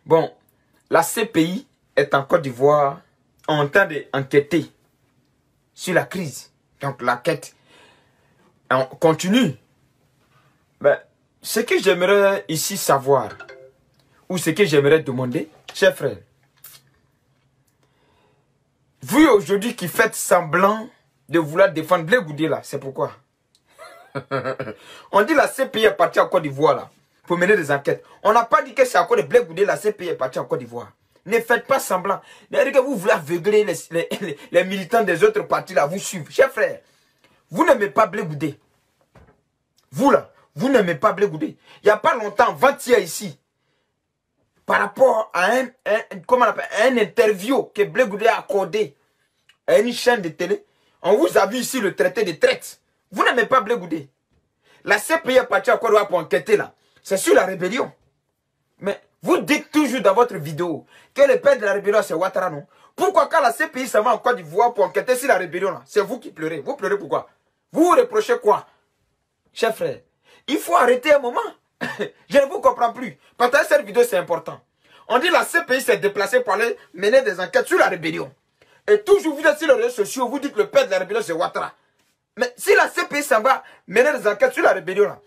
Bon, la CPI est en Côte d'Ivoire en train d'enquêter sur la crise. Donc l'enquête continue. Ben, ce que j'aimerais ici savoir, ou ce que j'aimerais demander, chers frères, vous aujourd'hui qui faites semblant de vouloir défendre Blé Goudé là, c'est pourquoi? On dit la CPI est partie en Côte d'Ivoire là, pour mener des enquêtes. On n'a pas dit que c'est à cause de Blé Goudé, la CPI est partie en Côte d'Ivoire. Ne faites pas semblant. Que vous voulez aveugler les militants des autres partis là, vous suivent. Chers frères, vous n'aimez pas Blé Goudé. Vous là, vous n'aimez pas Blé Goudé. Il n'y a pas longtemps, avant-hier ici, par rapport à un interview que Blé Goudé a accordé à une chaîne de télé, on vous a vu ici le traité de traite. Vous n'aimez pas Blé Goudé. La CPI est partie en Côte d'Ivoire pour enquêter là. C'est sur la rébellion. Mais vous dites toujours dans votre vidéo que le père de la rébellion c'est Ouattara, non? Pourquoi quand la CPI s'en va en Côte d'Ivoire pour enquêter sur la rébellion là, c'est vous qui pleurez? Vous pleurez pourquoi? Vous vous reprochez quoi? Chers frères, il faut arrêter un moment. Je ne vous comprends plus. Partagez cette vidéo, c'est important. On dit la CPI s'est déplacée pour aller mener des enquêtes sur la rébellion. Et toujours vous êtes sur les réseaux sociaux, vous dites que le père de la rébellion c'est Ouattara. Mais si la CPI s'en va mener des enquêtes sur la rébellion là,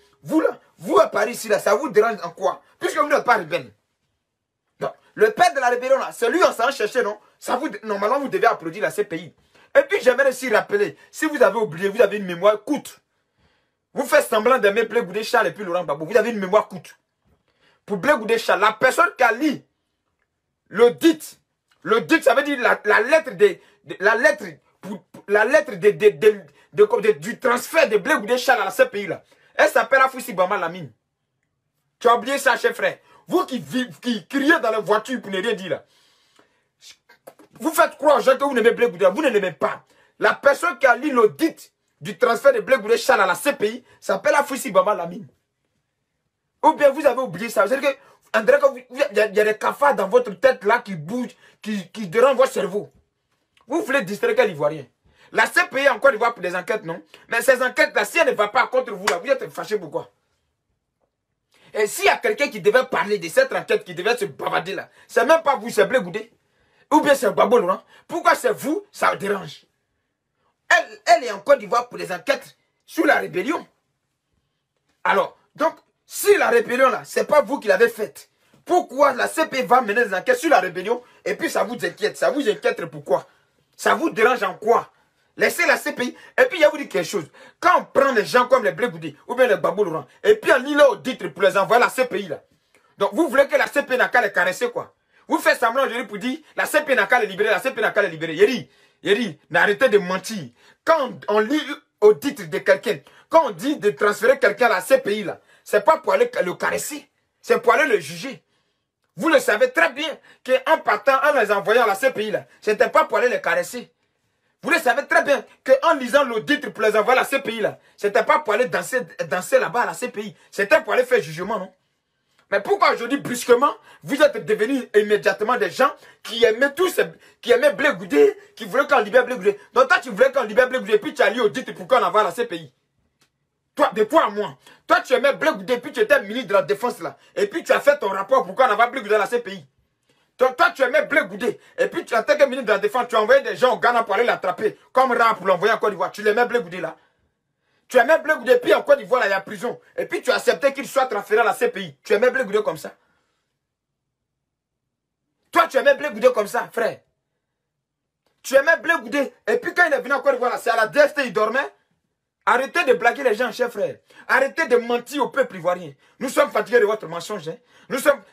vous à Paris ici là, ça vous dérange en quoi? Puisque vous n'êtes pas rebelle. Donc, le père de la rébellion là, c'est lui on s'en cherché, non? Normalement vous devez applaudir la CPI. Et puis j'aimerais aussi rappeler, si vous avez oublié, vous avez une mémoire courte. Vous faites semblant d'aimer Blé Goudé Charles et puis Laurent Gbagbo, vous avez une mémoire courte. Pour Blé Goudé Charles, la personne qui a lu l'audit, ça veut dire la lettre du transfert de Blé Goudé Charles à la CPI là. Elle s'appelle Afoussi Bamba Lamine. Tu as oublié ça, chef frère. Vous qui criez dans la voiture pour ne rien dire là. Vous faites croire aux gens que vous n'aimez Blé Goudé, vous ne l'aimez pas. La personne qui a lu l'audit du transfert de Blé Goudé Charles à la CPI s'appelle Afoussi Bamba Lamine. Ou bien vous avez oublié ça. C'est-à-dire que, il y a des cafards dans votre tête là qui bougent, qui dérangent votre cerveau. Vous voulez distraire quel Ivoirien? La CPI encore il va pour des enquêtes, non? Mais ces enquêtes-là, si elle ne va pas contre vous, là, vous êtes fâché pourquoi? Et s'il y a quelqu'un qui devait parler de cette enquête, qui devait se bavader là, c'est même pas vous, c'est Blé Goudé. Ou bien c'est Gbagbo Laurent. Pourquoi c'est vous, ça dérange? Elle est en Côte d'Ivoire pour des enquêtes sur la rébellion. Alors, donc, si la rébellion là, c'est pas vous qui l'avez faite, pourquoi la CPI va mener des enquêtes sur la rébellion et puis ça vous inquiète? Ça vous inquiète pourquoi? Ça vous dérange en quoi? Laissez la CPI. Et puis, il y a vous dire quelque chose. Quand on prend des gens comme les Blé Goudé ou bien les Gbagbo Laurent, et puis on lit leur titre pour les envoyer à la CPI là. Donc, vous voulez que la CPI n'a qu'à les caresser quoi? Vous faites semblant aujourd'hui pour dire la CPI n'a qu'à les libérer, la CPI n'a qu'à les libérer. Yeri, arrêtez de mentir. Quand on lit au titre de quelqu'un, quand on dit de transférer quelqu'un à la CPI là, c'est pas pour aller le caresser, c'est pour aller le juger. Vous le savez très bien qu'en partant, en les envoyant à la CPI là, c'était pas pour aller les caresser. Vous le savez très bien qu'en lisant l'audit pour les envoyer à la CPI là, c'était pas pour aller danser là-bas à la CPI, c'était pour aller faire jugement, non? Mais pourquoi aujourd'hui, brusquement, vous êtes devenus immédiatement des gens qui aimaient qui aimaient Blé Goudé, qui voulaient qu'on libère Blé Goudé? Donc toi, tu voulais qu'on libère Blé Goudé, puis tu as lu audit pour qu'on envoie à la CPI. Toi, de toi à moi. Toi, tu aimais Blé Goudé, puis tu étais ministre de la Défense là. Et puis tu as fait ton rapport pour qu'on envoie Blé Goudé à la CPI. Toi, tu aimais Blé Goudé. Et puis, en tant que ministre de la Défense, tu as envoyé des gens au Ghana pour aller l'attraper. Comme Ra pour l'envoyer en Côte d'Ivoire. Tu l'aimais Blé Goudé là. Tu aimais Blé Goudé, puis en Côte d'Ivoire, là, il y a prison. Et puis, tu as accepté qu'il soit transféré à la CPI. Tu aimais Blé Goudé comme ça. Toi, tu aimais Blé Goudé comme ça, frère. Tu aimais Blé Goudé. Et puis, quand il est venu en Côte d'Ivoire, c'est à la DST, il dormait. Arrêtez de blaguer les gens, chers frères. Arrêtez de mentir au peuple ivoirien. Nous sommes fatigués de votre mensonge. Hein.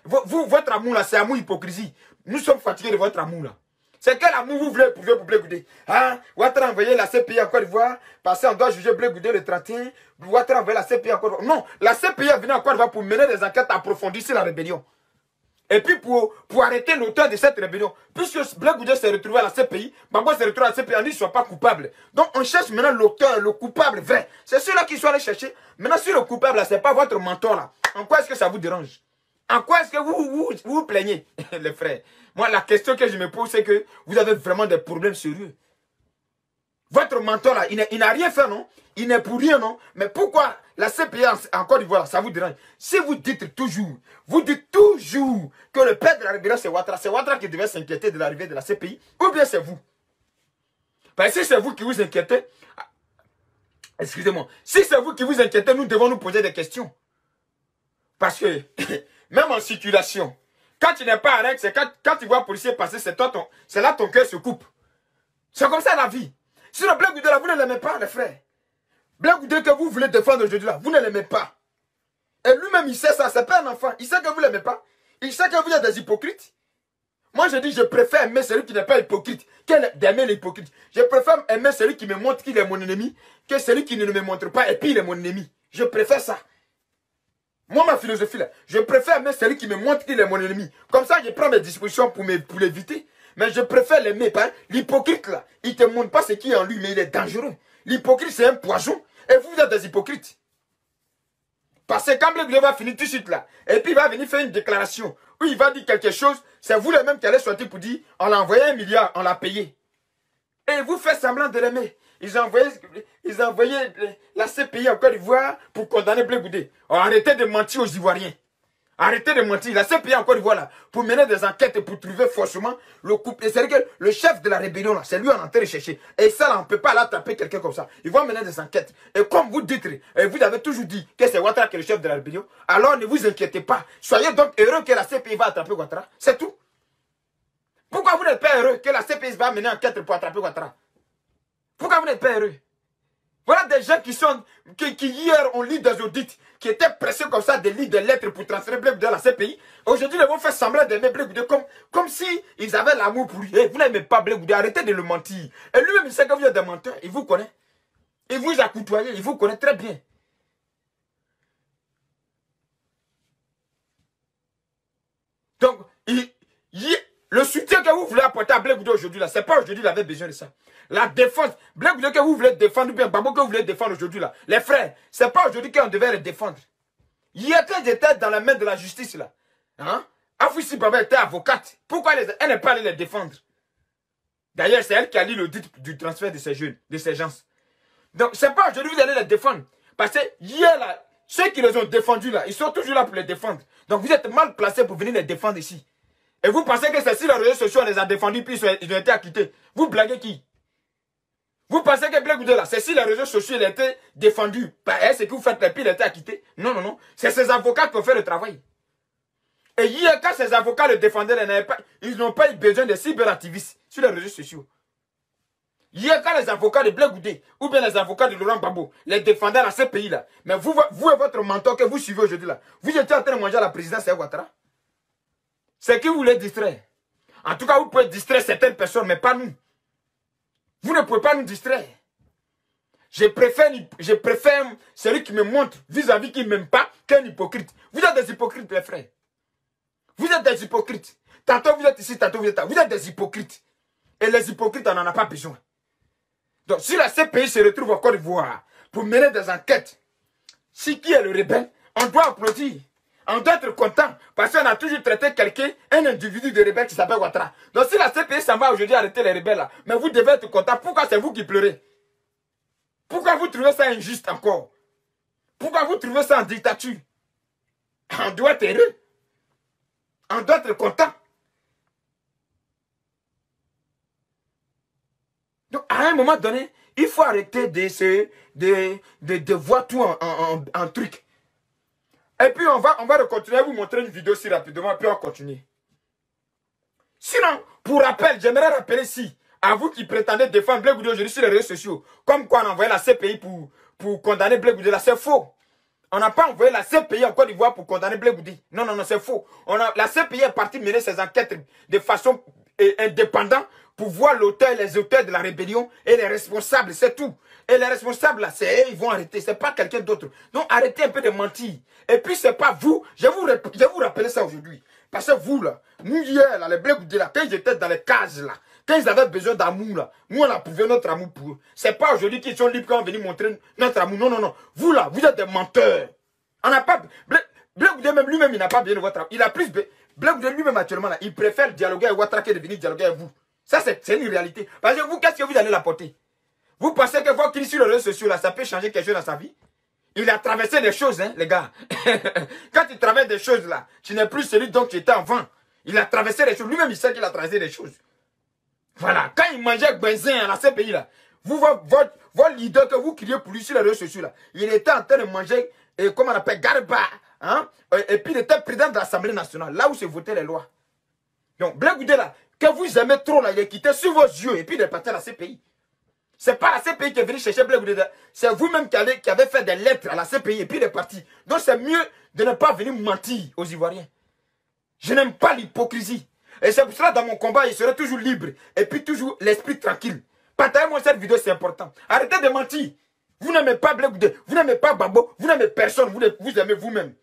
Votre amour là, c'est amour hypocrisie. Nous sommes fatigués de votre amour là. C'est quel amour vous voulez pour Blé Goudé? Hein? Ouattara envoyé la CPI en Côte d'Ivoire, parce qu'on doit juger Blé Goudé le 31. Ouattara envoyé la CPI en Côte d'Ivoire. Non, la CPI est venue en Côte d'Ivoire pour mener des enquêtes approfondies sur la rébellion. Et puis pour arrêter l'auteur de cette rébellion, puisque Black Goudé s'est retrouvé à la CPI, Bambo s'est retrouvé à la CPI, on dit qu'ils ne sont pas coupables. Donc on cherche maintenant l'auteur, le coupable vrai. C'est ceux-là qui sont allés chercher. Maintenant, si le coupable, ce n'est pas votre mentor là, en quoi est-ce que ça vous dérange? En quoi est-ce que vous plaignez, les frères? Moi, la question que je me pose, c'est que vous avez vraiment des problèmes sérieux. Votre mentor là, il n'a rien fait, non? Il n'est pour rien, non? Mais pourquoi la CPI en Côte d'Ivoire, ça vous dérange? Si vous dites toujours que le père de la rébellion, c'est Ouattara qui devait s'inquiéter de l'arrivée de la CPI, ou bien c'est vous? Parce que si c'est vous qui vous inquiétez, excusez-moi, si c'est vous qui vous inquiétez, nous devons nous poser des questions. Parce que, même en circulation, quand tu n'es pas à règle, c'est quand tu vois un policier passer, c'est là ton cœur se coupe. C'est comme ça la vie. Si le Black Goudé là, vous ne l'aimez pas, les frères. Black Goudé que vous voulez défendre aujourd'hui là, vous ne l'aimez pas. Et lui-même, il sait ça, c'est pas un enfant. Il sait que vous ne l'aimez pas. Il sait que vous êtes des hypocrites. Moi, je dis, je préfère aimer celui qui n'est pas hypocrite d'aimer l'hypocrite. Je préfère aimer celui qui me montre qu'il est mon ennemi que celui qui ne me montre pas et puis il est mon ennemi. Je préfère ça. Moi, ma philosophie là, je préfère aimer celui qui me montre qu'il est mon ennemi. Comme ça, je prends mes dispositions pour l'éviter. Mais je préfère l'aimer, pas. L'hypocrite là, il ne te montre pas ce qui est en lui, mais il est dangereux. L'hypocrite, c'est un poison. Et vous êtes des hypocrites. Parce que quand Black Goudé va finir tout de suite là, et puis il va venir faire une déclaration, où il va dire quelque chose, c'est vous les mêmes qui allez sortir pour dire, on l'a envoyé 1 milliard, on l'a payé. Et vous faites semblant de l'aimer. Ils ont envoyé la CPI en Côte d'Ivoire pour condamner Black Goudé. Arrêtez de mentir aux Ivoiriens. Arrêtez de mentir. La CPI en Côte d'Ivoire là, pour mener des enquêtes et pour trouver forcément le couple. C'est-à-dire que le chef de la rébellion là, c'est lui en train de chercher. Et ça là, on ne peut pas l'attraper quelqu'un comme ça. Ils vont mener des enquêtes. Et comme vous dites, et vous avez toujours dit que c'est Ouattara qui est le chef de la rébellion, alors ne vous inquiétez pas. Soyez donc heureux que la CPI va attraper Ouattara. C'est tout. Pourquoi vous n'êtes pas heureux que la CPI va mener enquête pour attraper Ouattara? Pourquoi vous n'êtes pas heureux? Voilà des gens qui hier ont lu des audits, qui étaient pressés comme ça de lire des lettres pour transférer Black Goudé à la CPI. Aujourd'hui, ils vont faire semblant d'aimer Black Goudé comme si ils avaient l'amour pour lui. Hey, vous n'aimez pas Black Goudé, arrêtez de le mentir. Et lui-même, il sait que vous êtes des menteurs, il vous connaît. Il vous a côtoyé, il vous connaît très bien. Donc, le soutien que vous voulez apporter à Black Goudé aujourd'hui, ce n'est pas aujourd'hui qu'il avait besoin de ça. La défense, Black Goudé que vous voulez défendre, ou bien Bambo que vous voulez défendre aujourd'hui, là, les frères, ce n'est pas aujourd'hui qu'on devait les défendre. Hier, quand j'étais dans la main de la justice, là, hein, Afouissi Baba était avocate. Pourquoi elle n'est pas allée les défendre? D'ailleurs, c'est elle qui a lu l'audit du transfert de ces jeunes, de ces gens. Donc, ce n'est pas aujourd'hui que vous allez les défendre. Parce que hier, là, ceux qui les ont défendus, là, ils sont toujours là pour les défendre. Donc, vous êtes mal placés pour venir les défendre ici. Et vous pensez que c'est si les réseaux sociaux les a défendus, puis ils ont été acquittés. Vous blaguez qui? Vous pensez que Black Goudé là, c'est si les réseaux sociaux ils étaient défendus, c'est que vous faites, puis il a été acquitté? Non, non, non. C'est ces avocats qui ont fait le travail. Et hier, quand ces avocats le défendaient, ils n'ont pas eu besoin de cyberactivistes sur les réseaux sociaux. Hier, quand les avocats de Black Goudé, ou bien les avocats de Laurent Gbagbo, les défendaient dans ce pays-là, mais vous et votre mentor que vous suivez aujourd'hui là, vous étiez en train de manger à la présidence de Ouattara. C'est qui vous voulez distraire. En tout cas, vous pouvez distraire certaines personnes, mais pas nous. Vous ne pouvez pas nous distraire. Je préfère celui qui me montre vis-à-vis qui ne m'aime pas qu'un hypocrite. Vous êtes des hypocrites, les frères. Vous êtes des hypocrites. Tantôt vous êtes ici, tantôt vous êtes là. Vous êtes des hypocrites. Et les hypocrites, on n'en a pas besoin. Donc, si la CPI se retrouve en Côte d'Ivoire pour mener des enquêtes, si qui est le rebelle, on doit applaudir. On doit être content parce qu'on a toujours traité quelqu'un, un individu de rebelle qui s'appelle Ouattara. Donc si la CPI s'en va aujourd'hui arrêter les rebelles là, mais vous devez être content. Pourquoi c'est vous qui pleurez? Pourquoi vous trouvez ça injuste encore? Pourquoi vous trouvez ça en dictature? On doit être heureux. On doit être content. Donc à un moment donné, il faut arrêter de voir tout en truc. Et puis on va continuer à vous montrer une vidéo si rapidement, puis on continue. Sinon, pour rappel, j'aimerais rappeler si, à vous qui prétendez défendre Black Goudé aujourd'hui sur les réseaux sociaux, comme quoi on a envoyé la CPI pour condamner Black Goudé là, c'est faux. On n'a pas envoyé la CPI en Côte d'Ivoire pour condamner Black Goudé. Non, non, non, c'est faux. La CPI est partie mener ses enquêtes de façon indépendante pour voir l'auteur, les auteurs de la rébellion et les responsables, c'est tout. Et les responsables, là, c'est eux, ils vont arrêter. C'est pas quelqu'un d'autre. Donc, arrêtez un peu de mentir. Et puis, c'est pas vous. Je vais vous rappeler ça aujourd'hui. Parce que vous, là, nous, hier, là, les Blé Goudé, là, quand ils étaient dans les cases, là, quand ils avaient besoin d'amour, là, nous, on a prouvé notre amour pour eux. C'est pas aujourd'hui qu'ils sont libres quand on vient montrer notre amour. Non, non, non. Vous, là, vous êtes des menteurs. On n'a pas... Blé Goudé, même lui-même, il n'a pas besoin de votre amour. Il a plus... Blé Goudé, lui-même, actuellement, là, il préfère dialoguer avec Ouattara que de venir dialoguer avec vous. Ça, c'est une réalité. Parce que vous, qu'est-ce que vous allez l'apporter? Vous pensez que votre cri sur les réseaux sociaux, là, ça peut changer quelque chose dans sa vie? Il a traversé des choses, hein, les gars. Quand tu traverses des choses, là, tu n'es plus celui dont tu étais avant. Il a traversé des choses. Lui-même, il sait qu'il a traversé des choses. Voilà. Quand il mangeait Benzin dans ces pays-là, votre leader que vous criez pour lui sur les réseaux sociaux, là, il était en train de manger, comment on appelle, Garba. Hein, et puis, il était président de l'Assemblée nationale, là où se votaient les lois. Donc, Blé Goudé, là, que vous aimez trop, là, il est quitté sur vos yeux et puis il est parti dans ces pays. C'est pas la CPI qui est venu chercher Blé Goudé. C'est vous-même qui avez fait des lettres à la CPI et puis il est parti. Donc c'est mieux de ne pas venir mentir aux Ivoiriens. Je n'aime pas l'hypocrisie. Et c'est pour cela dans mon combat, je serai toujours libre. Et puis toujours l'esprit tranquille. Partagez-moi cette vidéo, c'est important. Arrêtez de mentir. Vous n'aimez pas Blé Goudé, vous n'aimez pas Babo, vous n'aimez personne, vous aimez vous-même.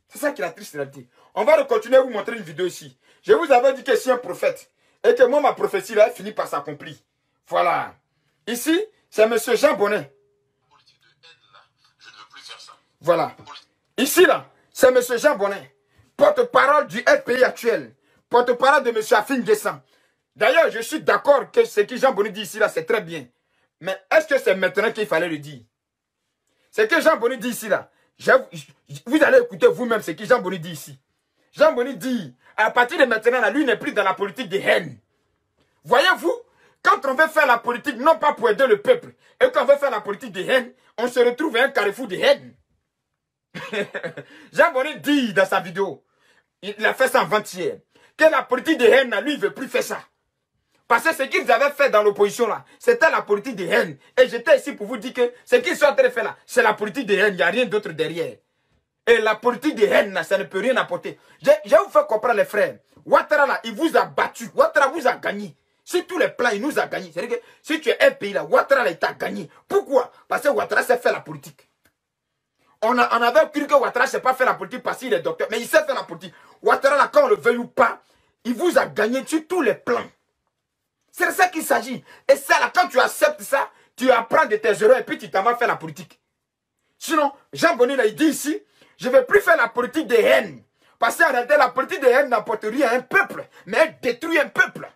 C'est ça qui est la triste réalité. On va continuer à vous montrer une vidéo ici. Je vous avais dit que je suis un prophète. Et que moi, ma prophétie là, elle finit par s'accomplir. Voilà. Ici, c'est M. Jean Bonnet. Voilà. Ici, là, c'est M. Jean Bonnet, porte-parole du RPI actuel, porte-parole de M. Afin Guessan. D'ailleurs, je suis d'accord que ce que Jean Bonnet dit ici, là, c'est très bien. Mais est-ce que c'est maintenant qu'il fallait le dire? Ce que Jean Bonnet dit ici, là, vous allez écouter vous-même ce que Jean Bonnet dit ici. Jean Bonnet dit, à partir de maintenant, là, lui n'est plus dans la politique de haine. Voyez-vous? Quand on veut faire la politique, non pas pour aider le peuple, et quand on veut faire la politique de haine, on se retrouve à un carrefour de haine. Jean Bonnet dit dans sa vidéo, il a fait ça avant-hier, que la politique de haine, lui, il ne veut plus faire ça. Parce que ce qu'ils avaient fait dans l'opposition, là, c'était la politique de haine. Et j'étais ici pour vous dire que ce qu'ils sont en train de faire là, c'est la politique de haine, il n'y a rien d'autre derrière. Et la politique de haine, là, ça ne peut rien apporter. Je vais vous faire comprendre, les frères. Ouattara, là, il vous a battu. Ouattara vous a gagné. Sur tous les plans, il nous a gagné. C'est-à-dire que si tu es un pays là, Ouattara, il t'a gagné. Pourquoi? Parce que Ouattara sait faire la politique. On avait cru que Ouattara ne sait pas faire la politique parce qu'il est docteur. Mais il sait faire la politique. Ouattara, là, quand on le veuille ou pas, il vous a gagné sur tous les plans. C'est de ça qu'il s'agit. Et ça, là, quand tu acceptes ça, tu apprends de tes erreurs et puis tu t'en vas faire la politique. Sinon, Jean Bonnet, là, il dit ici, je ne vais plus faire la politique de haine. Parce qu'en réalité, la politique de haine n'apporte rien à un peuple, mais elle détruit un peuple.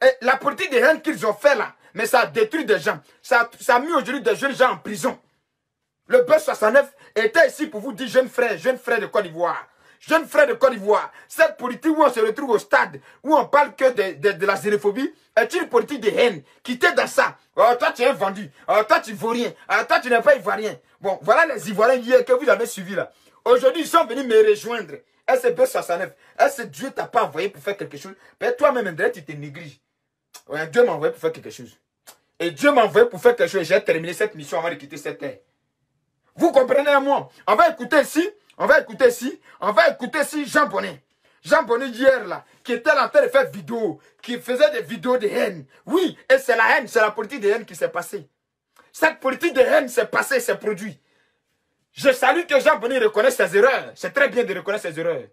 Et la politique de haine qu'ils ont fait là, mais ça a détruit des gens. Ça a mis aujourd'hui des jeunes gens en prison. Le Buzz 69 était ici pour vous dire, jeunes frères de Côte d'Ivoire. Jeunes frères de Côte d'Ivoire, cette politique où on se retrouve au stade, où on parle que de la xénophobie, est une politique de haine. Qui t'est dans ça. Oh, toi tu es vendu. Oh, toi tu ne vaux rien. Oh, toi tu n'es pas ivoirien. Bon, voilà les Ivoiriens hier que vous avez suivis là. Aujourd'hui, ils sont venus me rejoindre. Est-ce que Buzz 69, est-ce que Dieu t'a pas envoyé pour faire quelque chose? Peut-être toi-même, tu te négliges. Ouais, Dieu m'a envoyé pour faire quelque chose. Et Dieu m'a envoyé pour faire quelque chose. J'ai terminé cette mission avant de quitter cette terre. Vous comprenez moi? On va écouter ici. On va écouter ici Jean Bonnet. Jean Bonnet hier là, qui était en train de faire vidéo, qui faisait des vidéos de haine. Oui, et c'est la haine, c'est la politique de haine qui s'est passée. Cette politique de haine s'est passée, s'est produite. Je salue que Jean Bonnet reconnaisse ses erreurs. C'est très bien de reconnaître ses erreurs.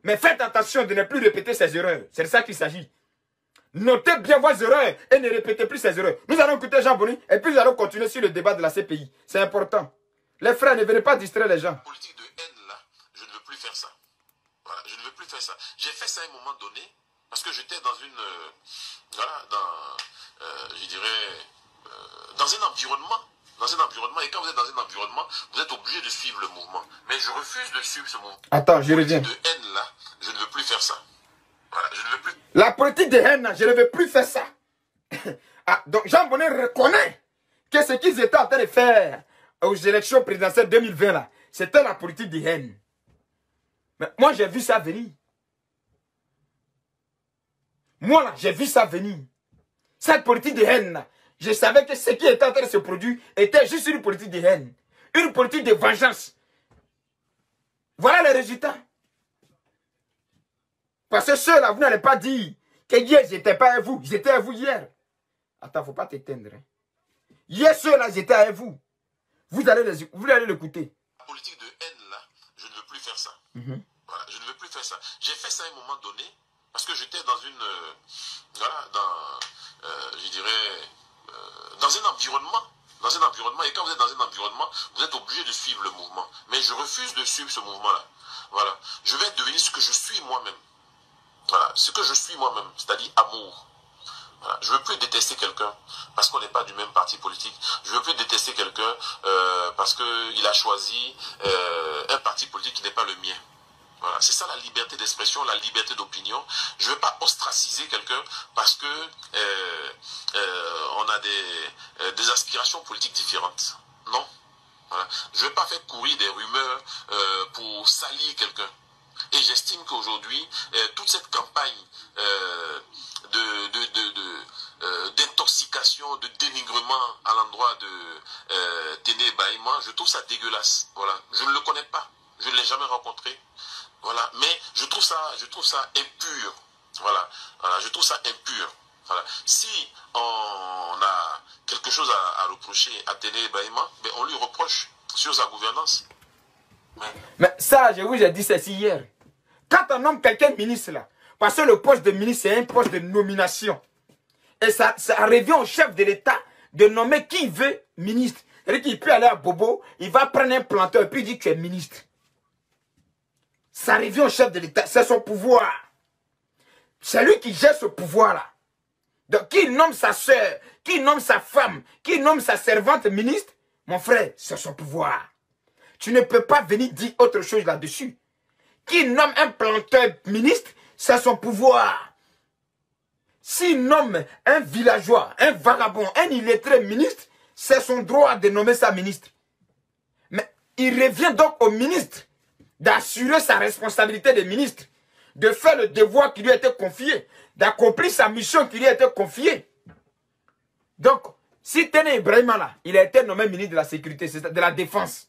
Mais faites attention de ne plus répéter ses erreurs. C'est de ça qu'il s'agit. Notez bien vos erreurs et ne répétez plus ces erreurs. Nous allons écouter Jean Bonnet et puis nous allons continuer sur le débat de la CPI. C'est important. Les frères, ne venez pas distraire les gens. Politique de haine là, je ne veux plus faire ça. Voilà, je ne veux plus faire ça. J'ai fait ça à un moment donné parce que j'étais dans une, je dirais, dans un environnement. Et quand vous êtes dans un environnement, vous êtes obligé de suivre le mouvement. Mais je refuse de suivre ce mouvement. Attends, je reviens. De haine là, je ne veux plus faire ça. Voilà, je ne veux plus. La politique de haine là, je ne veux plus faire ça. Ah, donc Jean Bonnet reconnaît que ce qu'ils étaient en train de faire aux élections présidentielles 2020 là, c'était la politique de haine. Mais moi j'ai vu ça venir. Moi là, j'ai vu ça venir. Cette politique de haine là, je savais que ce qui était en train de se produire était juste une politique de haine. Une politique de vengeance. Voilà les résultats. Parce que ceux-là, vous n'allez pas dire que hier, ils n'étaient pas avec vous. Ils étaient avec vous hier. Attends, il ne faut pas t'éteindre. Hein. Hier, ceux-là, ils étaient avec vous. Vous allez l'écouter. La politique de haine, là, je ne veux plus faire ça. Voilà, je ne veux plus faire fait ça. J'ai fait ça à un moment donné, parce que j'étais dans une... voilà, je dirais... dans un environnement. Dans un environnement. Et quand vous êtes dans un environnement, vous êtes obligé de suivre le mouvement. Mais je refuse de suivre ce mouvement-là. Voilà. Je vais devenir ce que je suis moi-même. Voilà. Ce que je suis moi-même, c'est-à-dire amour. Voilà. Je ne veux plus détester quelqu'un parce qu'on n'est pas du même parti politique. Je ne veux plus détester quelqu'un parce qu'il a choisi un parti politique qui n'est pas le mien. Voilà. C'est ça la liberté d'expression, la liberté d'opinion. Je ne veux pas ostraciser quelqu'un parce que on a des aspirations politiques différentes. Non. Voilà. Je ne vais pas faire courir des rumeurs pour salir quelqu'un. Et j'estime qu'aujourd'hui, toute cette campagne d'intoxication, de dénigrement à l'endroit de Téné Bahima, je trouve ça dégueulasse. Voilà. Je ne le connais pas. Je ne l'ai jamais rencontré. Voilà. Mais je trouve ça impur. Voilà. Voilà. Je trouve ça impur. Voilà. Si on a quelque chose à reprocher à Téné Bahima, ben on lui reproche sur sa gouvernance. Mais ça, je vous ai dit ceci hier. Quand on nomme quelqu'un ministre là, parce que le poste de ministre c'est un poste de nomination. Et ça revient au chef de l'État de nommer qui veut ministre. C'est-à-dire qu'il peut aller à Bobo, il va prendre un planteur et puis il dit que tu es ministre. Ça revient au chef de l'État, c'est son pouvoir. C'est lui qui gère ce pouvoir-là. Donc, qui nomme sa soeur, qui nomme sa femme, qui nomme sa servante ministre, mon frère, c'est son pouvoir. Tu ne peux pas venir dire autre chose là-dessus. Qui nomme un planteur ministre, c'est son pouvoir. S'il nomme un villageois, un vagabond, un illettré ministre, c'est son droit de nommer sa ministre. Mais il revient donc au ministre d'assurer sa responsabilité de ministre, de faire le devoir qui lui a été confié, d'accomplir sa mission qui lui a été confiée. Donc, si Téné Ibrahima là, il a été nommé ministre de la sécurité, de la défense.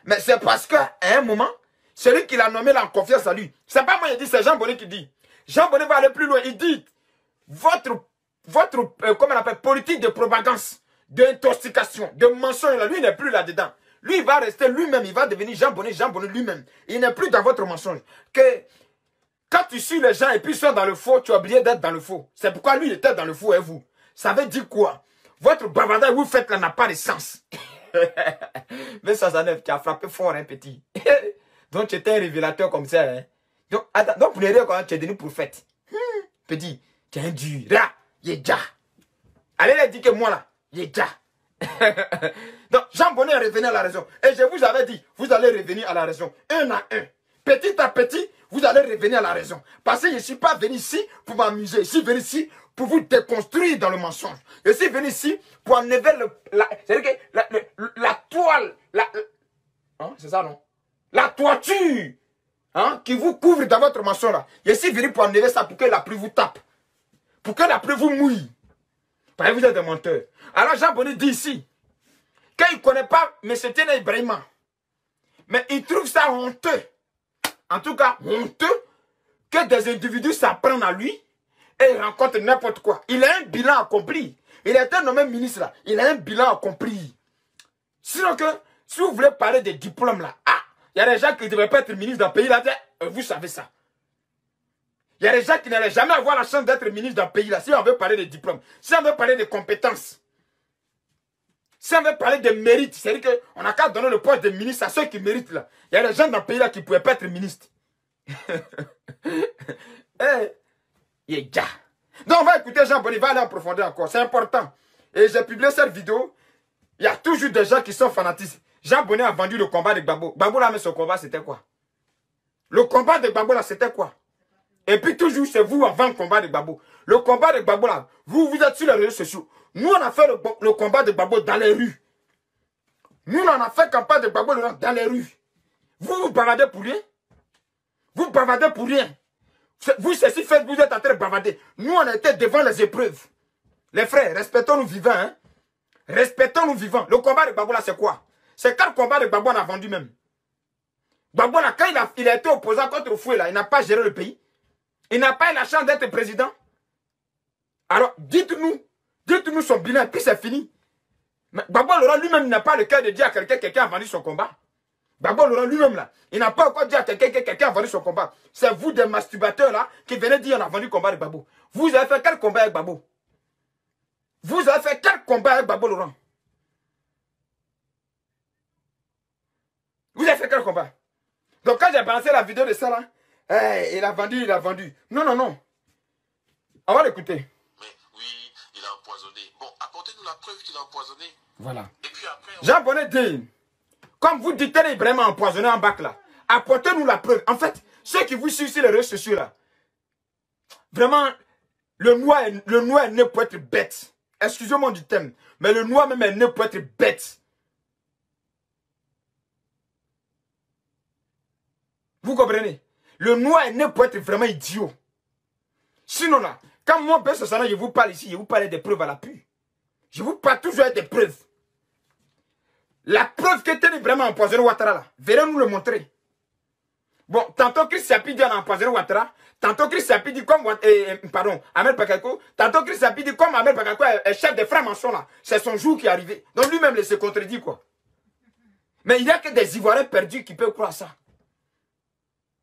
Mais c'est parce qu'à un moment, celui qui l'a nommé là en confiance à lui, c'est pas moi qui dis, c'est Jean Bonnet qui dit. Jean Bonnet va aller plus loin, il dit, votre comment on appelle, politique de propagande, d'intoxication, de mensonge, là, lui il n'est plus là-dedans. Lui il va rester lui-même, il va devenir Jean Bonnet lui-même. Il n'est plus dans votre mensonge. Que quand tu suis les gens et puis ils sont dans le faux, tu as oublié d'être dans le faux. C'est pourquoi lui il était dans le faux et vous. Ça veut dire quoi? Votre bavardage vous faites là n'a pas de sens. Mais ça, tu as frappé fort, hein, petit. Donc, tu étais un révélateur comme ça. Hein. Donc, attends, donc, pour les dire quand tu es devenu prophète. Petit, tu es un dur. Là, il est déjà. Allez, leur dire que moi, là, il est déjà. Donc, Jean Bonnet est revenu à la raison. Et je vous avais dit, vous allez revenir à la raison. Un à un. Petit à petit, vous allez revenir à la raison. Parce que je ne suis pas venu ici pour m'amuser. Je suis venu ici pour vous déconstruire dans le mensonge. Je suis venu ici pour enlever la toile, hein, c'est ça non? La toiture, hein, qui vous couvre dans votre mensonge là. Je suis venu pour enlever ça pour que la pluie vous tape. Pour que la pluie vous mouille. Parce que vous êtes des menteurs. Alors Jean Bonnet dit ici, qu'il ne connaît pas M. Téné Ibrahima, mais il trouve ça honteux. En tout cas, honteux que des individus s'apprennent à lui et il rencontre n'importe quoi. Il a un bilan accompli. Il a été nommé ministre là. Il a un bilan accompli. Sinon que, si vous voulez parler des diplômes là, il y a des gens qui ne devraient pas être ministres dans le pays là, vous savez ça. Il y a des gens qui n'allaient jamais avoir la chance d'être ministre dans le pays là, si on veut parler des diplômes, si on veut parler des compétences, si on veut parler de mérite, c'est-à-dire qu'on n'a qu'à donner le poste de ministre à ceux qui méritent là. Il y a des gens dans le pays là qui ne pouvaient pas être ministres. Il est déjà. Donc on va écouter Jean Bonnet, il va aller en profondeur encore, c'est important. Et j'ai publié cette vidéo, il y a toujours des gens qui sont fanatistes. Jean Bonnet a vendu le combat de Gbagbo. Gbagbo là, mais son combat c'était quoi? Le combat de Gbagbo là, c'était quoi? Et puis toujours, c'est vous avant le combat de Gbagbo. Le combat de Gbagbo là, vous êtes sur les réseaux sociaux. Nous, on a fait le combat de Gbagbo dans les rues. Nous, on a fait campagne de Gbagbo dans les rues. Vous bavardez pour rien? Vous bavardez pour rien? Vous, ceci fait, vous êtes en train de bavarder. Nous, on était devant les épreuves. Les frères, respectons-nous vivants. Hein? Respectons-nous vivants. Le combat de Gbagbo là, c'est quoi? C'est quand le combat de Gbagbo on a vendu même. Gbagbo là, quand il a été opposant contre Foué là, il n'a pas géré le pays. Il n'a pas eu la chance d'être président. Alors, dites-nous son bilan, puis c'est fini. Mais Gbagbo Laurent lui-même n'a pas le cœur de dire à quelqu'un a vendu son combat. Gbagbo Laurent lui-même là, il n'a pas encore dit à quelqu'un que quelqu'un a vendu son combat. C'est vous des masturbateurs là qui venez dire on a vendu le combat de Gbagbo. Vous avez fait quel combat avec Gbagbo? Vous avez fait quel combat avec Gbagbo Laurent? Vous avez fait quel combat? Donc quand j'ai balancé la vidéo de ça là, hey, il a vendu, il a vendu. Non, non, non. On va l'écouter. Mais oui, il a empoisonné. Bon, apportez-nous la preuve qu'il a empoisonné. Voilà. Et puis après... Jean Bonnet dit, comme vous dites qu'il est vraiment empoisonné en bac là, apportez-nous la preuve. En fait, ceux qui vous suivent sur les réseaux sociaux là, vraiment, le noir est né pour être bête. Excusez-moi du thème, mais le noir même est né pour être bête. Vous comprenez? Le noir est né pour être vraiment idiot. Sinon là, quand moi, personnellement, je vous parle ici, je vous parle des preuves à l'appui. Je vous parle toujours des preuves. La preuve que tu es vraiment empoisonné Ouattara là, verrez-nous le montrer. Bon, tantôt Chris Sapi dit on a empoisonné Ouattara, tantôt Chris Sapi dit comme Ahmed Bakayoko, tantôt Chris Sapi dit comme Ahmed Bakayoko est chef des frères Manson là, c'est son jour qui est arrivé. Donc lui-même il se contredit quoi. Mais il n'y a que des Ivoiriens perdus qui peuvent croire ça.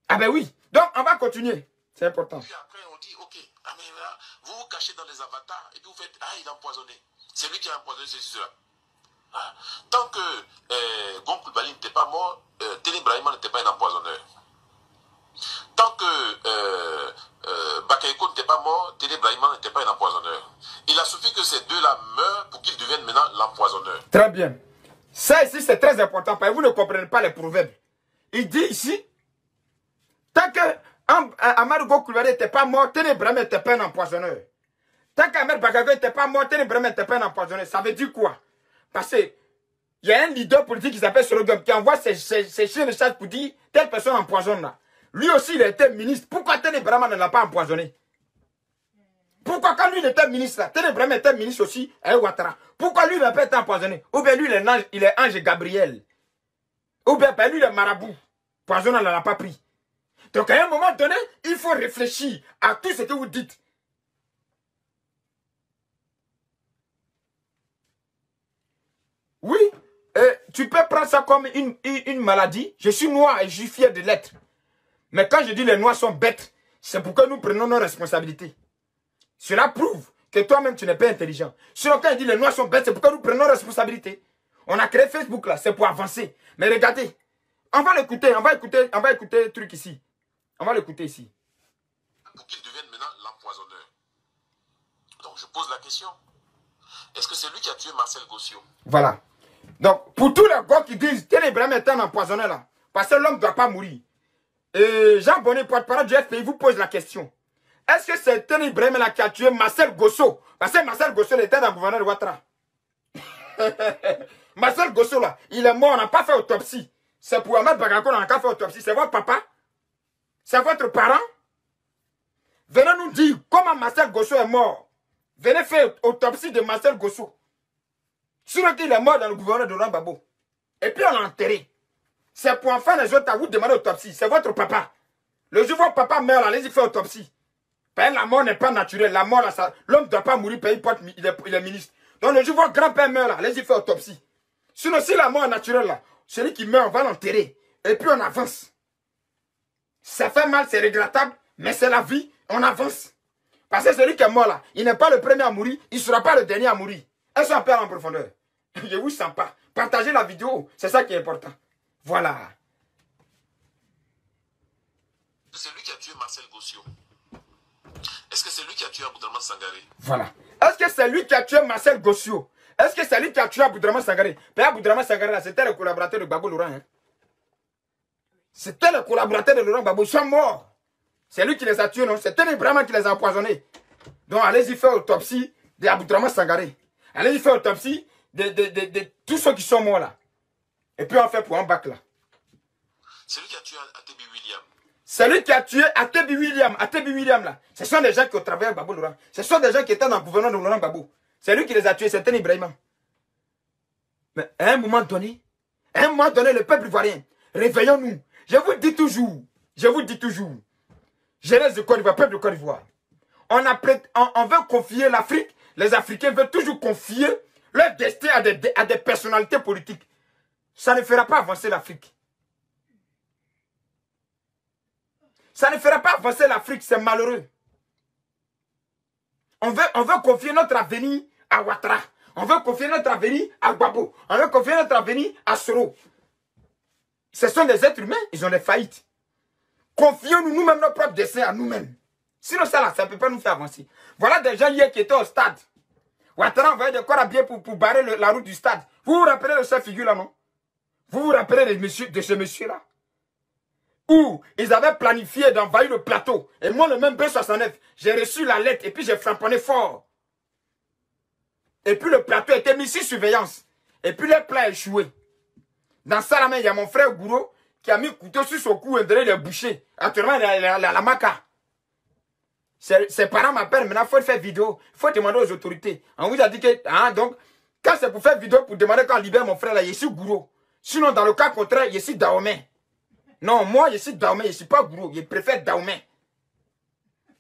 Ah ben oui, donc on va continuer, c'est important. Puis après on dit ok, ah mais là, vous vous cachez dans les avatars et puis vous faites ah il a empoisonné. C'est lui qui a empoisonné cela. Ah. Tant que Gon Coulibaly n'était pas mort, Téné Brahima n'était pas un empoisonneur. Tant que Bakayoko n'était pas mort, Téné Brahima n'était pas un empoisonneur. Il a suffi que ces deux-là meurent pour qu'ils deviennent maintenant l'empoisonneur. Très bien. Ça ici c'est très important parce que vous ne comprenez pas les proverbes. Il dit ici, tant que Amadou Gon Coulibaly n'était pas mort, Téné Brahima n'était pas un empoisonneur. Tant qu'Ahmed Bakayoko n'était pas mort, Téné Brahima n'était pas un empoisonneur. Ça veut dire quoi? Parce qu'il y a un leader politique qui s'appelle Sorogum qui envoie ses chiens de chasse pour dire telle personne empoisonne là. Lui aussi il était ministre. Pourquoi Téné Brahima ne l'a pas empoisonné? Pourquoi quand lui il était ministre là, Téné Brahima était ministre aussi à Ouattara. Pourquoi lui il n'a pas été empoisonné? Ou bien lui il est ange Gabriel. Ou bien lui il est marabout. Poison ne l'a pas pris. Donc à un moment donné, il faut réfléchir à tout ce que vous dites. Oui, tu peux prendre ça comme une maladie. Je suis noir et je suis fier de l'être. Mais quand je dis les noirs sont bêtes, c'est pour que nous prenions nos responsabilités. Cela prouve que toi-même tu n'es pas intelligent. Sinon quand je dis les noirs sont bêtes, c'est pour que nous prenions nos responsabilités. On a créé Facebook là, c'est pour avancer. Mais regardez, on va l'écouter, on va écouter le truc ici. On va l'écouter ici. Pour qu'il devienne maintenant l'empoisonneur. Donc je pose la question. Est-ce que c'est lui qui a tué Marcel Gossio? Voilà. Donc, pour tous les gars qui disent que Téné Brahima est un empoisonneur là, parce que l'homme ne doit pas mourir. Et Jean Bonnet, porte-parole du FPI, vous pose la question. Est-ce que c'est Téné Brahima là qui a tué Marcel Gosso? Parce que Marcel Gosso était dans le gouvernement de Ouattara. Marcel Gosso là, il est mort, on n'a pas fait autopsie. C'est pour Ahmed Bakayoko, on n'a pas fait autopsie. C'est votre papa? C'est votre parent? Venez nous dire comment Marcel Gosso est mort. Venez faire autopsie de Marcel Gosso. Sinon qu'il est mort dans le gouvernement de Laurent Gbagbo. Et puis on l'a enterré. C'est pour enfin les autres à vous demander autopsie. C'est votre papa. Le jour où votre papa meurt, allez-y faire autopsie. Parce que la mort n'est pas naturelle. La mort, l'homme ne doit pas mourir, il est ministre. Donc le jour où votre grand-père meurt, allez-y faire autopsie. Sinon, si la mort est naturelle, là, celui qui meurt, on va l'enterrer. Et puis on avance. Ça fait mal, c'est regrettable, mais c'est la vie, on avance. Parce que celui qui est mort là, il n'est pas le premier à mourir, il ne sera pas le dernier à mourir. Est-ce qu'on perd en profondeur? Je vous sens pas. Partagez la vidéo, c'est ça qui est important. Voilà. C'est lui qui a tué Marcel Gossio. Est-ce que c'est lui qui a tué Aboudraman Sangaré? Voilà. Est-ce que c'est lui qui a tué Marcel Gossio? Est-ce que c'est lui qui a tué Aboudraman Sangaré? Mais Aboudraman Sangaré là, c'était le collaborateur de Gbagbo Laurent. Hein? C'était le collaborateur de Laurent Gbagbo. Ils sont morts. C'est lui qui les a tués, non? C'est Téné Brahima qui les a empoisonnés. Donc allez-y faire autopsie d'Aboudraman Sangaré. Allez-y faire autopsie de tous ceux qui sont morts là. Et puis on fait pour un bac là. C'est lui qui a tué Atebi William. C'est lui qui a tué Atebi William. Atebi William là. Ce sont des gens qui ont travaillé avec Gbagbo Laurent. Ce sont des gens qui étaient dans le gouvernement de Laurent Gbagbo. C'est lui qui les a tués, c'est Téné Brahima. Mais à un moment donné, le peuple ivoirien, réveillons-nous. Je vous dis toujours, jeunesse de Côte d'Ivoire, peuple de Côte d'Ivoire, on veut confier l'Afrique, les Africains veulent toujours confier leur destin à des personnalités politiques. Ça ne fera pas avancer l'Afrique. Ça ne fera pas avancer l'Afrique, c'est malheureux. On veut confier notre avenir à Ouattara. On veut confier notre avenir à Gbagbo. On veut confier notre avenir à Soro. Ce sont des êtres humains, ils ont des faillites. Confions-nous nous-mêmes nos propres destins à nous-mêmes. Sinon ça là, ça ne peut pas nous faire avancer. Voilà des gens hier qui étaient au stade. Ouattara envoyait des corps à pied pour barrer la route du stade. Vous vous rappelez de cette figure là, non? Vous vous rappelez de ce monsieur-là? Où ils avaient planifié d'envahir le plateau. Et moi, le même B69, j'ai reçu la lettre et puis j'ai framponné fort. Et puis le plateau était mis sous surveillance. Et puis les plats échoués. Dans ça, là, il y a mon frère Gouro qui a mis le couteau sur son cou et donné les bouchées. Actuellement, il est à la maca. Ses parents m'appellent, maintenant, il faut faire vidéo. Il faut demander aux autorités. On vous a dit que, hein, donc, quand c'est pour faire vidéo, pour demander quand on libère mon frère, là, je suis Gouro. Sinon, dans le cas contraire, je suis Dahomey. Non, moi, je suis Dahomey, je ne suis pas Gouro. Je préfère Dahomey.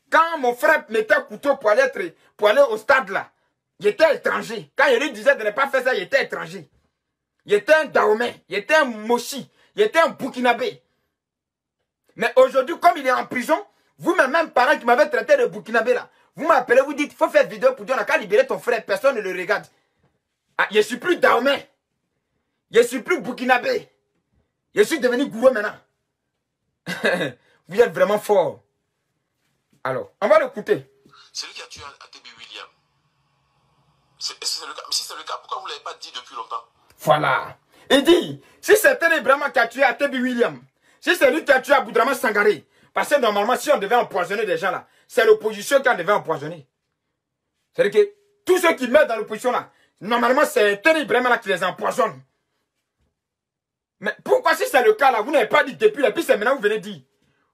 Quand mon frère mettait un couteau pour aller au stade, là, il était étranger. Quand il lui disait de ne pas faire ça, il était étranger. Il était un Dahomey, il était un Moshi, il était un Burkinabé. Mais aujourd'hui, comme il est en prison, vous, mes mêmes parents qui m'avaient traité de Burkinabé, là, vous m'appelez, vous dites, il faut faire vidéo pour dire, on n'a qu'à libérer ton frère, personne ne le regarde. Ah, je ne suis plus Dahomey. Je ne suis plus Burkinabé. Je suis devenu Gouro maintenant. Vous êtes vraiment fort. Alors, on va l'écouter. C'est lui qui a tué ATB William. C'est le cas. Mais si c'est le cas, pourquoi vous ne l'avez pas dit depuis longtemps? Voilà. Il dit, si c'est Téné Brahma qui a tué ATB William, si c'est lui qui a tué Aboudraman Sangaré, parce que normalement, si on devait empoisonner des gens là, c'est l'opposition qui en devait empoisonner. C'est-à-dire que tous ceux qui meurent dans l'opposition là, normalement, c'est Téné Brahma qui les empoisonne. Mais pourquoi si c'est le cas là, vous n'avez pas dit depuis, et puis c'est maintenant que vous venez dire.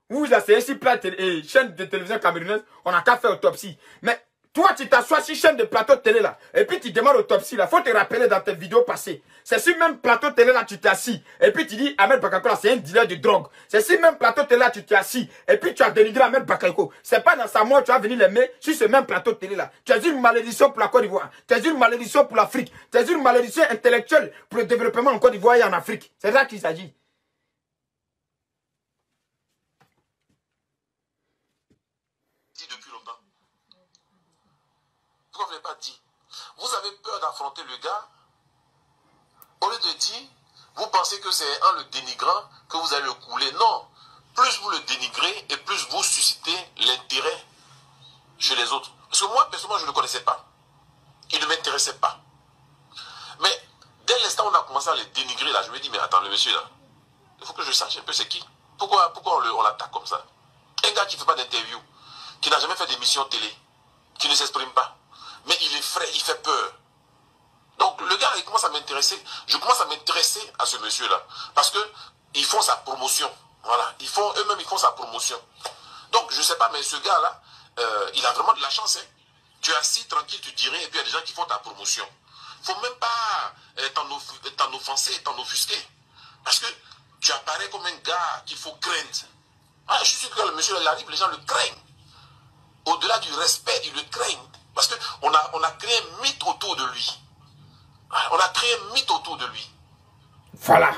Vous vous asseyez sur plateau et chaîne de télévision camerounaise, on n'a qu'à faire autopsie. Mais toi, tu t'assois sur chaîne de plateau de télé là, et puis tu demandes autopsie là. Faut te rappeler dans tes vidéos passées. C'est sur même plateau de télé là, tu t'es assis. Et puis tu dis, Ahmed Bakayoko c'est un dealer de drogue. C'est sur même plateau de télé là, tu t'es assis. Et puis tu as dénigré Ahmed Bakayoko. C'est pas dans sa mort, tu vas venir l'aimer sur ce même plateau de télé là. Tu as dit une malédiction pour la Côte d'Ivoire. Tu as dit une malédiction pour l'Afrique. Tu as dit une malédiction intellectuelle pour le développement en Côte d'Ivoire et en Afrique. C'est ça qu'il s'agit. Depuis longtemps. Pourquoi vous ne l'avez pas dit? Vous avez peur d'affronter le gars. Au lieu de dire, vous pensez que c'est en le dénigrant que vous allez le couler. Non. Plus vous le dénigrez et plus vous suscitez l'intérêt chez les autres. Parce que moi, personnellement, je ne le connaissais pas. Il ne m'intéressait pas. Mais dès l'instant où on a commencé à le dénigrer, là, je me dis, mais attends, le monsieur là, il faut que je sache un peu c'est qui. Pourquoi on l'attaque comme ça? Un gars qui ne fait pas d'interview, qui n'a jamais fait d'émission télé, qui ne s'exprime pas. Mais il est frais, il fait peur. Donc le gars, il commence à m'intéresser. Je commence à m'intéresser à ce monsieur-là. Parce que ils font sa promotion. Voilà. Eux-mêmes, ils font sa promotion. Donc, je ne sais pas, mais ce gars-là, il a vraiment de la chance. Hein. Tu es assis, tranquille, tu dirais, et puis il y a des gens qui font ta promotion. Il ne faut même pas t'en offenser, t'en offusquer. Parce que tu apparais comme un gars qu'il faut craindre. Ah, je suis sûr que quand le monsieur il arrive, les gens le craignent. Au-delà du respect, ils le craignent. Parce qu'on a créé un mythe autour de lui. On a créé un mythe autour de lui. Voilà.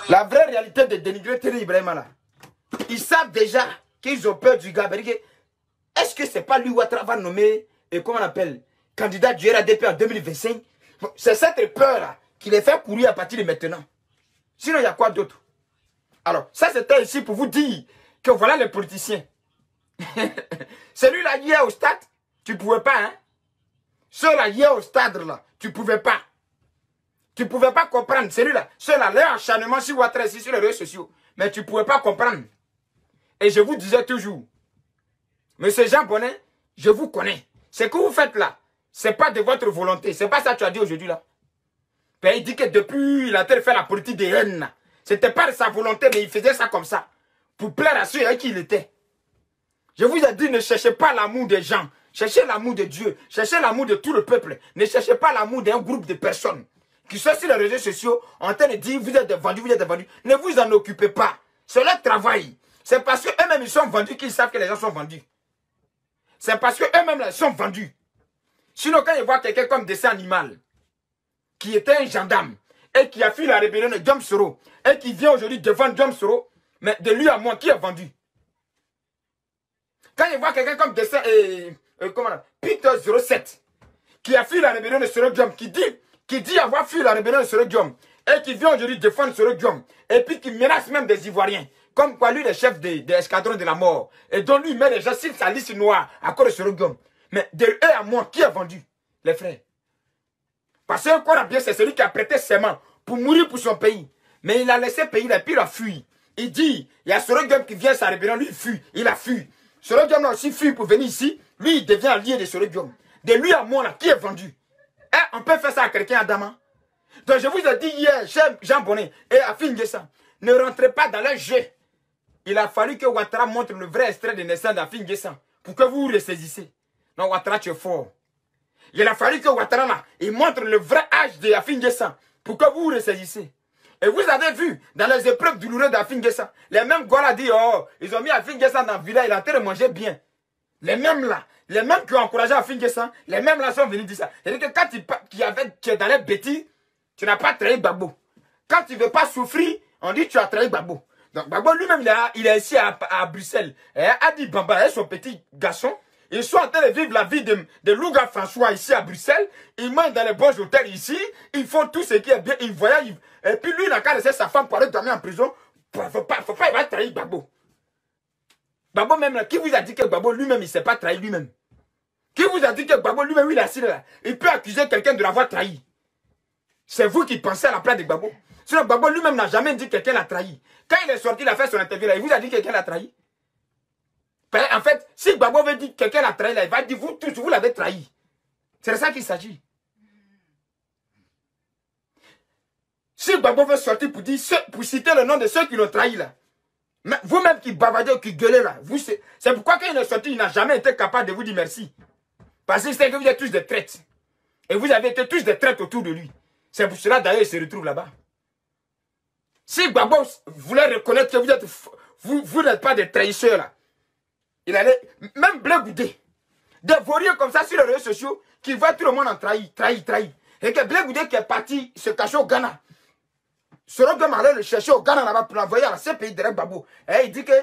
La vraie réalité de dénigrer Téné Ibrahima là. Ils savent déjà qu'ils ont peur du gars. Est-ce que c'est pas lui Ouattara va nommer, comment on appelle, candidat du RADP en 2025? C'est cette peur là qui les fait courir à partir de maintenant. Sinon, il y a quoi d'autre? Alors, ça c'était ici pour vous dire que voilà les politiciens. Celui-là hier au stade, tu pouvais pas, hein? Celui-là hier au stade là, tu pouvais pas. Tu pouvais pas comprendre. Celui-là, ceux-là, leur acharnement sur Ouattara ici sur les réseaux sociaux. Mais tu pouvais pas comprendre. Et je vous disais toujours, Monsieur Jean Bonnet, je vous connais. Ce que vous faites là, c'est pas de votre volonté. C'est pas ça que tu as dit aujourd'hui là. Ben, il dit que depuis, il a fait la politique des haines. C'était pas de sa volonté, mais il faisait ça comme ça. Pour plaire à ceux avec qui il était. Je vous ai dit, ne cherchez pas l'amour des gens. Cherchez l'amour de Dieu. Cherchez l'amour de tout le peuple. Ne cherchez pas l'amour d'un groupe de personnes qui sont sur les réseaux sociaux en train de dire, vous êtes vendus, vous êtes vendus. Ne vous en occupez pas. C'est leur travail. C'est parce qu'eux-mêmes, ils sont vendus qu'ils savent que les gens sont vendus. C'est parce qu'eux-mêmes, ils sont vendus. Sinon, quand ils voient quelqu'un comme dessin animal, qui était un gendarme, et qui a fui la rébellion de Djom Soro, et qui vient aujourd'hui devant Djom Soro, mais de lui à moi, qui est vendu? Quand il voit quelqu'un comme Dessin, Peter 07, qui a fui la rébellion de Sorogium, qui dit avoir fui la rébellion de Sorogium, et qui vient aujourd'hui défendre Sorogium, et puis qui menace même des Ivoiriens, comme quoi lui, le chef des escadrons de la mort, et dont lui, il met les gens sur sa liste noire à cause de Sorogium. Mais de eux à moi, qui a vendu? Les frères. Parce que quoi, bien, c'est celui qui a prêté serment pour mourir pour son pays. Mais il a laissé le pays, et puis il a fui. Il dit, il y a Sorogium qui vient sa rébellion, lui il fuit, il a fui. Sorogium a aussi fui pour venir ici, lui il devient allié de Sorogium. De lui à moi là, qui est vendu? On peut faire ça à quelqu'un, Adama. Donc je vous ai dit hier, Jean Bonnet et Afin Guessa, ne rentrez pas dans le jeu. Il a fallu que Ouattara montre le vrai extrait de naissance d'Afin Guessa pour que vous vous ressaisissez. Non, Ouattara, tu es fort. Il a fallu que Ouattara là, il montre le vrai âge d'Afin Guessa pour que vous vous ressaisissez. Et vous avez vu, dans les épreuves douloureuses d'Afin Guessa, les mêmes gars là dit, oh, ils ont mis Afin Guessa dans le village, il est en train de manger bien. Les mêmes là, les mêmes qui ont encouragé Afin Guessa, les mêmes là sont venus dire ça. C'est-à-dire que quand tu es dans les bêtises, tu n'as pas trahi Gbagbo. Quand tu ne veux pas souffrir, on dit tu as trahi Gbagbo. Donc Gbagbo lui-même, il est ici à Bruxelles. Et Adi Bamba et son petit garçon, ils sont en train de vivre la vie de Louga François ici à Bruxelles. Ils mangent dans les bons hôtels ici. Ils font tout ce qui est bien. Ils voyagent. Et puis lui, il n'a qu'à laisser sa femme pour aller dormir en prison. Faut pas, il va trahir Gbagbo. Gbagbo même là, qui vous a dit que Gbagbo lui-même, il ne s'est pas trahi lui-même? Qui vous a dit que Gbagbo lui-même, il est assis là? Il peut accuser quelqu'un de l'avoir trahi. C'est vous qui pensez à la place de Gbagbo. Sinon, Gbagbo lui-même n'a jamais dit que quelqu'un l'a trahi. Quand il est sorti, il a fait son interview là, il vous a dit que quelqu'un l'a trahi. En fait, si Gbagbo veut dire que quelqu'un l'a trahi là, il va dire vous tous, vous l'avez trahi. C'est de ça qu'il s'agit. Si Gbagbo veut sortir pour dire, pour citer le nom de ceux qui l'ont trahi là, vous-même qui bavardez ou qui gueulez là, c'est pourquoi quand il est sorti, il n'a jamais été capable de vous dire merci. Parce qu'il sait que vous êtes tous des traites. Et vous avez été tous des traites autour de lui. C'est pour cela d'ailleurs il se retrouve là-bas. Si Gbagbo voulait reconnaître que vous n'êtes pas des trahisseurs là, il allait, même Blé Goudé, des vauriens comme ça sur les réseaux sociaux, qui voient tout le monde en trahi. Et que Blé Goudé qui est parti se cacher au Ghana, Sorogium allait le chercher au Ghana là-bas pour l'envoyer à la CPI derrière Gbagbo. Et il dit que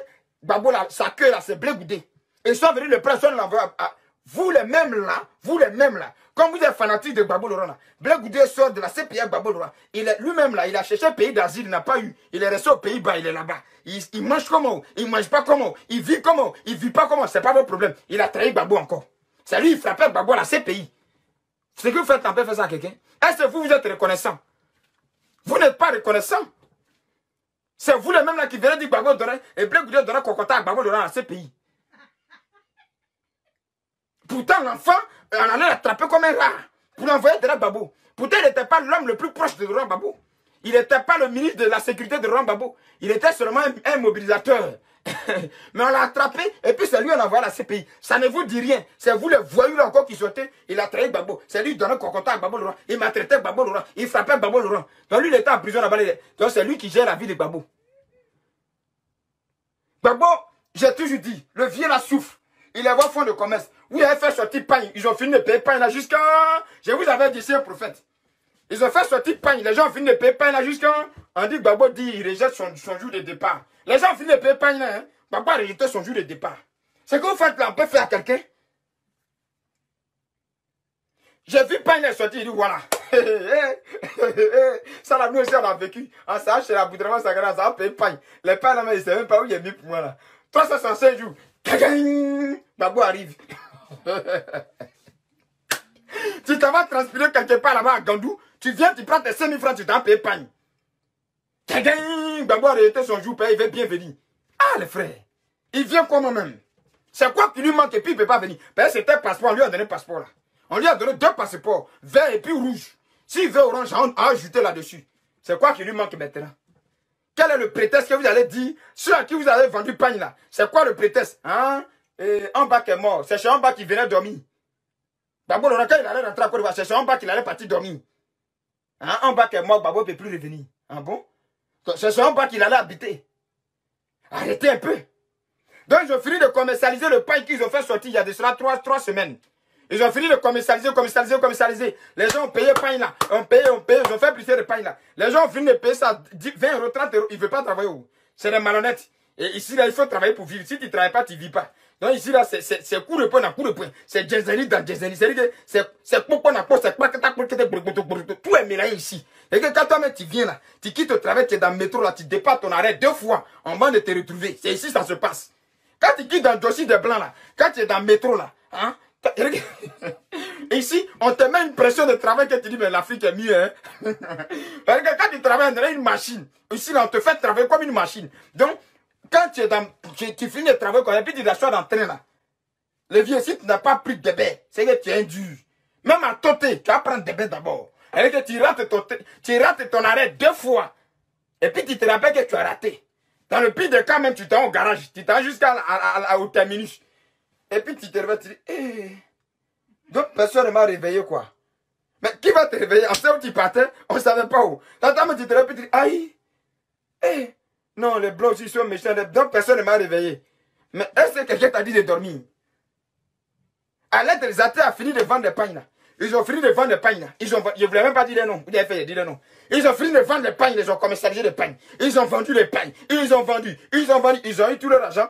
Gbagbo, sa queue là, c'est Blé Goudé. Et ils sont venus le prendre, l'envoyer à vous les mêmes là, comme vous êtes fanatiques de Gbagbo Laurent là, Blé Goudé sort de la CPI à Gbagbo Laurent. Lui-même là, il a cherché un pays d'asile, il n'a pas eu. Il est resté aux Pays-Bas, il est là-bas. Il mange comment? Il mange pas comment? Il vit comment? Il vit pas comment? C'est pas votre problème. Il a trahi Gbagbo encore. C'est lui, il frappait Gbagbo à la CPI. C'est que vous faites, on peut faire ça à quelqu'un? Est-ce que vous êtes reconnaissant? Vous n'êtes pas reconnaissant. C'est vous les mêmes là qui venez dire Gbagbo Laurent et Blé Goudé donner Kokota à Gbagbo Laurent à la CPI. Pourtant, l'enfant, on allait l'attraper comme un rat pour l'envoyer derrière Gbagbo. Pourtant, il n'était pas l'homme le plus proche de Laurent Gbagbo. Il n'était pas le ministre de la sécurité de Laurent Gbagbo. Il était seulement un mobilisateur. Mais on l'a attrapé et puis c'est lui on l'a envoyé à la CPI. Ça ne vous dit rien. C'est vous les voyous là encore qui sautaient. Il a trahi Gbagbo. C'est lui qui donnait Kokota à Gbagbo Laurent. Il maltraitait Gbagbo Laurent. Il frappait Gbagbo Laurent. Donc lui, il était en prison là-bas. Donc c'est lui qui gère la vie de Gbagbo. Gbagbo, j'ai toujours dit, le vieux là souffre. Il est au fond de commerce. Vous avez fait sortir pagne. Ils ont fini de payer pagne là jusqu'à... Je vous avais dit, c'est un prophète. Ils ont fait sortir pagne. Les gens ont fini de payer pagne là jusqu'à... On dit Gbagbo dit, il rejette son jour de départ. Les gens ont fini de payer pagne là. Hein? Gbagbo a rejeté son jour de départ. C'est que vous faites là, on peut faire à quelqu'un. J'ai vu pagne là sortir, il dit voilà. Ça là, nous aussi on a vécu. En ça, chez la Boudrama Sagara, ça a payé pagne. Les pagne là, mais ils ne savent même pas où il est mis pour moi là. 365 jours. Gbagbo arrive. Tu t'en vas transpirer quelque part là-bas à Gandou. Tu viens, tu prends tes 5000 francs, tu t'en payes pagne. Gbagbo a arrêté son jour, il veut bien venir. Ah, les frères, il vient comment même? C'est quoi qui lui manque et puis il ne peut pas venir? Parce que c'était un passeport, on lui a donné un passeport là. On lui a donné 2 passeports, vert et puis rouge. S'il veut orange, on a ajouté là-dessus. C'est quoi qui lui manque maintenant? Quel est le prétexte que vous allez dire? Ceux à qui vous avez vendu pagne là, c'est quoi le prétexte? Hein? Amba qui est mort, c'est chez Amba qui venait dormir. Gbagbo Laurent, quand il allait rentrer à Côte d'Ivoire, c'est chez Amba qu'il allait partir dormir. Hein? Amba qui est mort, Gbagbo ne peut plus revenir. Ah bon? C'est chez Amba qu'il allait habiter. Arrêtez un peu. Donc ils ont fini de commercialiser le pain qu'ils ont fait sortir il y a de cela 3 semaines. Ils ont fini de commercialiser. Les gens ont payé pain là. On paye. Ils ont fait plusieurs de pain là. Les gens ont fini de payer ça 20 euros, 30 euros. Ils ne veulent pas travailler. C'est des malhonnêtes. Et ici là, il faut travailler pour vivre. Si tu ne travailles pas, tu ne vis pas. Donc ici, là, c'est coup de poing à coup de poing. C'est Jezeli dans Jezeli. C'est-à-dire que c'est quoi à quoi, c'est quoi que tout est mélangé ici. Et que quand toi-même tu viens là, tu quittes au travail, tu es dans le métro là, tu dépasses ton arrêt 2 fois en bas de te retrouver. C'est ici ça se passe. Quand tu quittes dans le dossier de blanc là, quand tu es dans le métro là, hein, ici, on te met une pression de travail que tu dis, mais l'Afrique est mieux, hein. Parce que quand tu travailles dans une machine, ici là, on te fait travailler comme une machine. Donc, quand tu es dans, tu finis de travailler, quand puis tu t'assois dans le train là, le vieux, si tu n'as pas pris de bain, c'est que tu es dur. Même à tôter, tu vas prendre des bains d'abord. Et que tu rates ton arrêt 2 fois. Et puis tu te rappelles que tu as raté. Dans le pire des cas, même tu t'es au garage, tu t'es jusqu'au terminus. Et puis tu te réveilles, tu dis, hé, d'autres personnes m'ont réveillé quoi. Mais qui va te réveiller? On sait où tu partais, on ne savait pas où. T'entends, tu te réveilles, tu dis, aïe, hé, non, les blancs aussi sont méchants, d'autres personnes m'ont réveillé. Mais est-ce que quelqu'un t'a dit de dormir? À l'aide des athées a fini de vendre des pagnes là. Ils ont fini de vendre des pagnes là. Je ne voulais même pas dire les noms. Vous avez fait dire les noms. Ils ont fini de vendre des pagnes, ils ont commercialisé des pagnes. Ils ont vendu les pagnes. Ils ont vendu. Ils ont eu tout leur argent.